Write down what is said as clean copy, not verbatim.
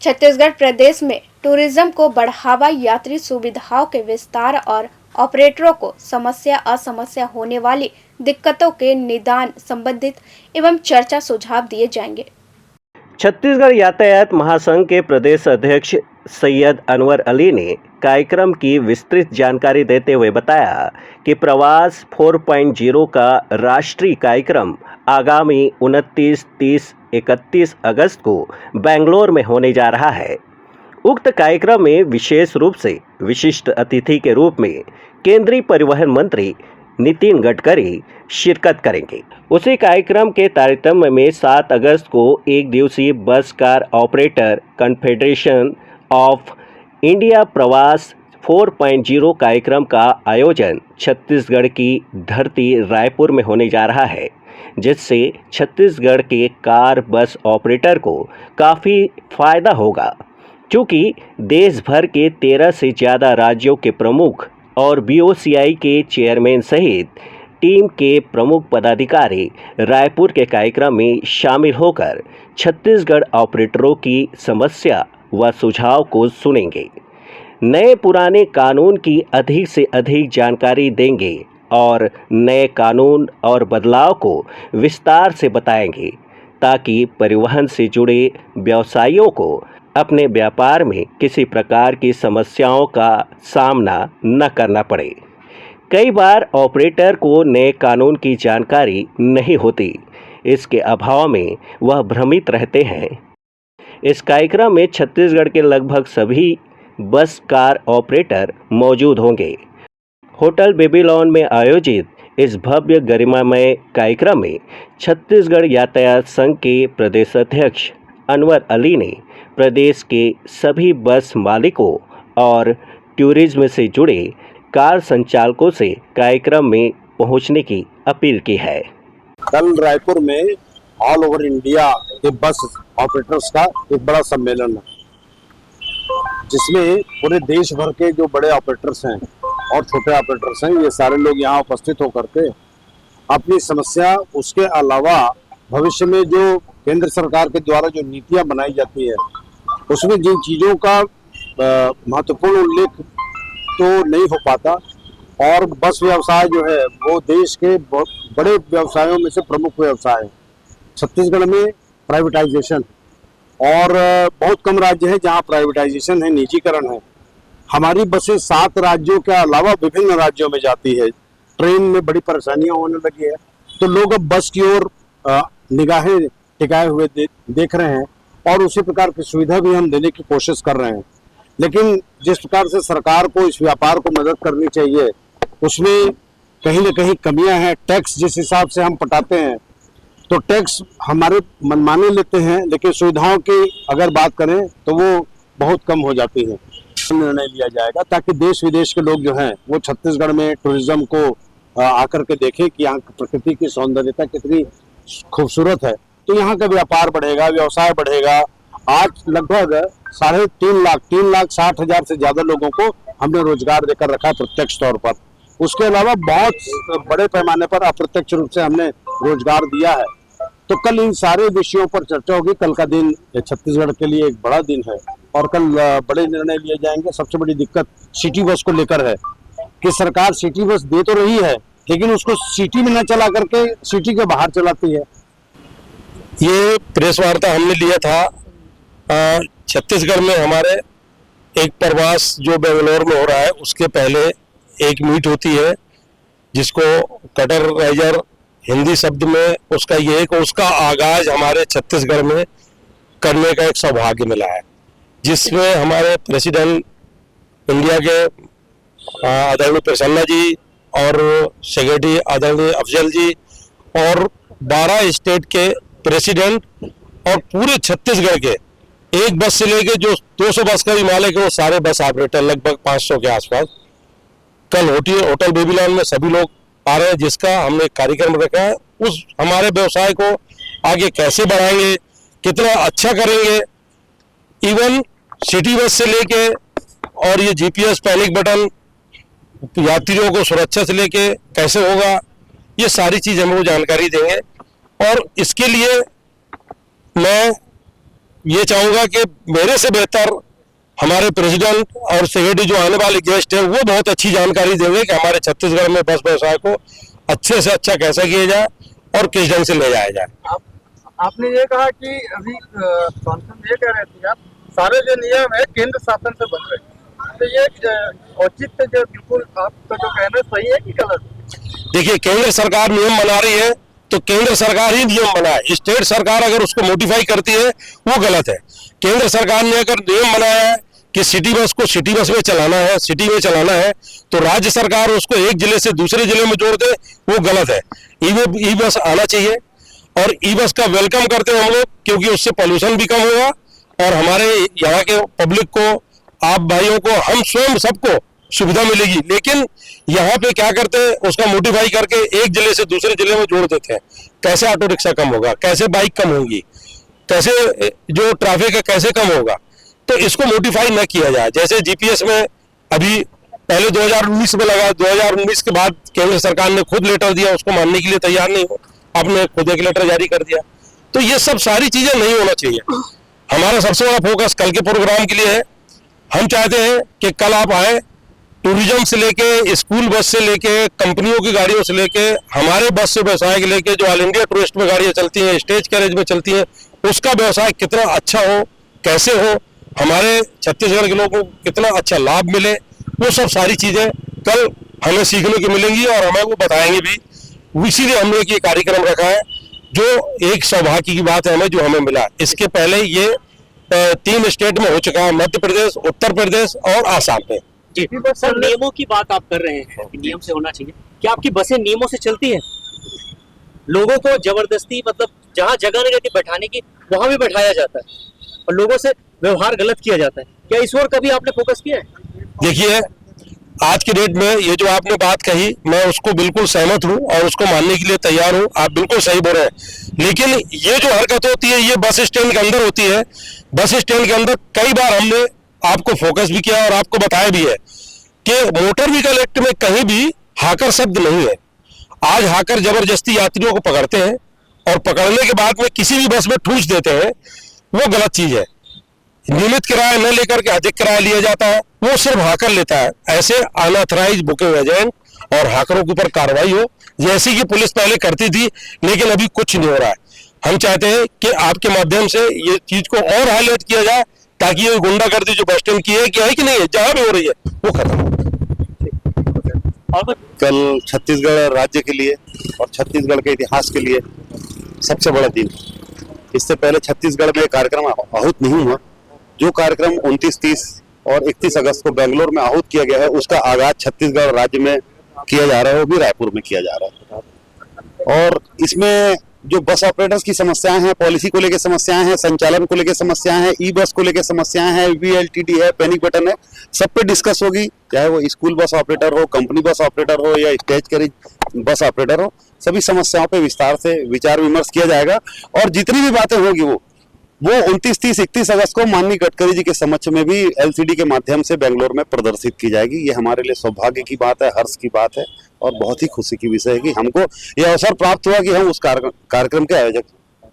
छत्तीसगढ़ प्रदेश में टूरिज्म को बढ़ावा, यात्री सुविधाओं के विस्तार और ऑपरेटरों को समस्या असमस्या होने वाली दिक्कतों के निदान संबंधित एवं चर्चा सुझाव दिए जाएंगे। छत्तीसगढ़ यातायात महासंघ के प्रदेश अध्यक्ष सैयद अनवर अली ने कार्यक्रम की विस्तृत जानकारी देते हुए बताया कि प्रवास 4.0 का राष्ट्रीय कार्यक्रम आगामी 29, 30, 31 अगस्त को बेंगलोर में होने जा रहा है। उक्त कार्यक्रम में विशेष रूप से विशिष्ट अतिथि के रूप में केंद्रीय परिवहन मंत्री नितिन गडकरी शिरकत करेंगे। उसी कार्यक्रम के तारतम्य में 7 अगस्त को एक दिवसीय bus car operator confederation of India प्रवास 4.0 कार्यक्रम का आयोजन छत्तीसगढ़ की धरती रायपुर में होने जा रहा है, जिससे छत्तीसगढ़ के कार बस ऑपरेटर को काफ़ी फायदा होगा, क्योंकि देश भर के 13 से ज़्यादा राज्यों के प्रमुख और BOCI के चेयरमैन सहित टीम के प्रमुख पदाधिकारी रायपुर के कार्यक्रम में शामिल होकर छत्तीसगढ़ ऑपरेटरों की समस्या व सुझाव को सुनेंगे, नए पुराने कानून की अधिक से अधिक जानकारी देंगे और नए कानून और बदलाव को विस्तार से बताएंगे, ताकि परिवहन से जुड़े व्यवसायियों को अपने व्यापार में किसी प्रकार की समस्याओं का सामना न करना पड़े। कई बार ऑपरेटर को नए कानून की जानकारी नहीं होती, इसके अभाव में वह भ्रमित रहते हैं। इस कार्यक्रम में छत्तीसगढ़ के लगभग सभी बस कार ऑपरेटर मौजूद होंगे। होटल बेबीलोन में आयोजित इस भव्य गरिमामय कार्यक्रम में छत्तीसगढ़ यातायात संघ के प्रदेश अध्यक्ष अनवर अली ने प्रदेश के सभी बस मालिकों और टूरिज्म से जुड़े कार संचालकों से कार्यक्रम में पहुंचने की अपील की है। कल रायपुर में ऑल ओवर इंडिया के बस ऑपरेटर्स का एक बड़ा सम्मेलन है, जिसमें पूरे देश भर के जो बड़े ऑपरेटर्स हैं और छोटे ऑपरेटर्स हैं, ये सारे लोग यहाँ उपस्थित होकर के अपनी समस्या, उसके अलावा भविष्य में जो केंद्र सरकार के द्वारा जो नीतियां बनाई जाती है उसमें जिन चीज़ों का महत्वपूर्ण उल्लेख तो नहीं हो पाता, और बस व्यवसाय जो है वो देश के बड़े व्यवसायों में से प्रमुख व्यवसाय है। छत्तीसगढ़ में प्राइवेटाइजेशन और बहुत कम राज्य है जहां प्राइवेटाइजेशन है, निजीकरण है। हमारी बसें 7 राज्यों के अलावा विभिन्न राज्यों में जाती है। ट्रेन में बड़ी परेशानियां होने लगी है, तो लोग अब बस की ओर निगाहें टिकाए हुए देख रहे हैं और उसी प्रकार की सुविधा भी हम देने की कोशिश कर रहे हैं। लेकिन जिस प्रकार से सरकार को इस व्यापार को मदद करनी चाहिए, उसमें कहीं न कहीं कमियां हैं। टैक्स जिस हिसाब से हम पटाते हैं तो टैक्स हमारे मनमाने लेते हैं, लेकिन सुविधाओं की अगर बात करें तो वो बहुत कम हो जाती है। निर्णय लिया जाएगा ताकि देश विदेश के लोग जो हैं वो छत्तीसगढ़ में टूरिज्म को आकर के देखें कि यहाँ प्रकृति की सौंदर्यता कितनी खूबसूरत है, तो यहाँ का व्यापार बढ़ेगा, व्यवसाय बढ़ेगा। आज लगभग 3,60,000 से ज्यादा लोगों को हमने रोजगार देकर रखा है प्रत्यक्ष तौर पर। उसके अलावा बहुत बड़े पैमाने पर अप्रत्यक्ष रूप से हमने रोजगार दिया है। तो कल इन सारे विषयों पर चर्चा होगी। कल का दिन छत्तीसगढ़ के लिए एक बड़ा दिन है और कल बड़े निर्णय लिए जाएंगे। सबसे बड़ी दिक्कत सिटी बस को लेकर है कि सरकार सिटी बस दे तो रही है, लेकिन उसको सिटी में न चला करके सिटी के बाहर चलाती है। ये प्रेस वार्ता हमने लिया था छत्तीसगढ़ में हमारे एक प्रवास जो बेंगलोर में हो रहा है, उसके पहले एक मीट होती है जिसको कटर राइजर हिंदी शब्द में उसका ये है कि उसका आगाज हमारे छत्तीसगढ़ में करने का एक सौभाग्य मिला है, जिसमें हमारे प्रेसिडेंट इंडिया के आदरणीय प्रसन्ना जी और सेक्रेटरी आदरणीय अफजल जी और 12 स्टेट के प्रेसिडेंट और पूरे छत्तीसगढ़ के एक बस से लेके जो 200 बस का भी मालिक है वो सारे बस ऑपरेटर लगभग 500 के आसपास कल होटल बेबीलोन में सभी लोग आ रहे हैं, जिसका हमने कार्यक्रम रखा है। उस हमारे व्यवसाय को आगे कैसे बढ़ाएंगे, कितना अच्छा करेंगे, इवन सिटी बस से लेके और ये GPS पैनिक बटन यात्रियों को सुरक्षा से लेके कैसे होगा, ये सारी चीज हम वो जानकारी देंगे। और इसके लिए मैं ये चाहूंगा कि मेरे से बेहतर हमारे प्रेसिडेंट और सेक्रेटरी जो आने वाले गेस्ट है वो बहुत अच्छी जानकारी देंगे कि हमारे छत्तीसगढ़ में बस व्यवसाय को अच्छे से अच्छा कैसे किया जाए और किस ढंग से ले जाया जाए। आपने ये कहा कि अभी सांसद ये कह रहे थे आप सारे जो नियम है केंद्र शासन से बन रहे हैं, तो ये औचित्य जो बिल्कुल आपका जो कहना सही है कि गलत? देखिए, केंद्र सरकार नियम बना रही है तो केंद्र सरकार ही नियम बनाए। स्टेट सरकार अगर उसको मोडिफाई करती है वो गलत है। केंद्र सरकार ने अगर नियम बनाया है कि सिटी बस को सिटी बस में चलाना है, सिटी में चलाना है, तो राज्य सरकार उसको एक जिले से दूसरे जिले में जोड़ दे, वो गलत है। ई बस आना चाहिए और ई बस का वेलकम करते हैं हम लोग, क्योंकि उससे पॉल्यूशन भी कम होगा और हमारे यहाँ के पब्लिक को, आप भाइयों को, हम स्वयं सबको सुविधा मिलेगी। लेकिन यहाँ पे क्या करते हैं, उसका मोडिफाई करके एक जिले से दूसरे जिले में जोड़ देते हैं। कैसे ऑटो रिक्शा कम होगा, कैसे बाइक कम होगी, कैसे जो ट्रैफिक है कैसे कम होगा। तो इसको मोडिफाई न किया जाए। जैसे जीपीएस में अभी पहले 2019 में लगा, 2019 के बाद केंद्र सरकार ने खुद लेटर दिया, उसको मानने के लिए तैयार नहीं हो, आपने खुद एक लेटर जारी कर दिया। तो ये सब सारी चीजें नहीं होना चाहिए। हमारा सबसे बड़ा फोकस कल के प्रोग्राम के लिए है। हम चाहते हैं कि कल आप आए, टूरिज्म से लेके, स्कूल बस से लेके, कंपनियों की गाड़ियों से लेके, हमारे बस से व्यवसाय के लेके, जो ऑल इंडिया टूरिस्ट में गाड़ियां चलती हैं, स्टेज कैरेज में चलती हैं, उसका व्यवसाय कितना अच्छा हो, कैसे हो, हमारे छत्तीसगढ़ के लोगों को कितना अच्छा लाभ मिले, वो सब सारी चीजें कल हमें सीखने को मिलेंगी और हमें वो बताएंगे भी। इसीलिए हमने ये कार्यक्रम रखा है, जो एक सौभाग्य की बात है हमें, जो हमें मिला। इसके पहले ये 3 स्टेट में हो चुका है, मध्य प्रदेश, उत्तर प्रदेश और आसाम में। जी सर, नियमों की बात आप कर रहे हैं कि नियम से होना चाहिए। क्या आपकी बसें नियमों से चलती हैं? लोगों को जबरदस्ती, मतलब जहाँ जगह नहीं रहती बैठाने की, वहां भी बैठाया जाता है और लोगों से व्यवहार गलत किया जाता है। क्या इस ओर कभी आपने फोकस किया है? देखिए, आज के डेट में ये जो आपने बात कही, मैं उसको बिल्कुल सहमत हूँ और उसको मानने के लिए तैयार हूँ। आप बिल्कुल सही बोल रहे हैं। लेकिन ये जो हरकत होती है, ये बस स्टैंड के अंदर होती है। बस स्टैंड के अंदर कई बार हमने आपको फोकस भी किया और आपको बताया भी है कि मोटर व्हीकल एक्ट में कहीं भी हाकर शब्द नहीं है। आज हाकर जबरदस्ती यात्रियों को पकड़ते हैं और पकड़ने के बाद में किसी भी बस में ठूस देते हैं, वो गलत चीज है। नियमित किराया न लेकर के अधिक किराया लिया जाता है, वो सिर्फ हाकर लेता है। ऐसे अनऑथराइज बुकिंग एजेंट और हाकरों के ऊपर कार्रवाई हो, जैसी कि पुलिस पहले करती थी, लेकिन अभी कुछ नहीं हो रहा है। हम चाहते हैं कि आपके माध्यम से ये चीज को और हाईलाइट किया जाए, ताकि ये गुंडागर्दी जो बस स्टैंड की है, क्या है कि नहीं है, जहां भी हो रही है वो खत्म हो। कल छत्तीसगढ़ राज्य के लिए और छत्तीसगढ़ के इतिहास के लिए सबसे बड़ा दिन। इससे पहले छत्तीसगढ़ में कार्यक्रम आहूत नहीं हुआ। जो कार्यक्रम 29, 30 और 31 अगस्त को बेंगलोर में आहूत किया गया है, उसका आगाज छत्तीसगढ़ राज्य में किया जा रहा है, वो भी रायपुर में किया जा रहा है। और इसमें जो बस ऑपरेटर्स की समस्याएं हैं, पॉलिसी को लेकर समस्याएं हैं, संचालन को लेकर समस्याएं हैं, ई बस को लेकर समस्याएं हैं, VLTD है, पैनिक बटन है, सब पे डिस्कस होगी। चाहे वो स्कूल बस ऑपरेटर हो, कंपनी बस ऑपरेटर हो या स्टेज कैरेज बस ऑपरेटर हो, सभी समस्याओं पे विस्तार से विचार विमर्श किया जाएगा। और जितनी भी बातें होगी वो 29, 30, 31 अगस्त को माननीय गडकरी जी के समक्ष में भी LCD के माध्यम से बेंगलोर में प्रदर्शित की जाएगी। ये हमारे लिए सौभाग्य की बात है, हर्ष की बात है और बहुत ही खुशी की विषय है कि हमको ये अवसर प्राप्त हुआ कि हम उस कार्यक्रम के आयोजक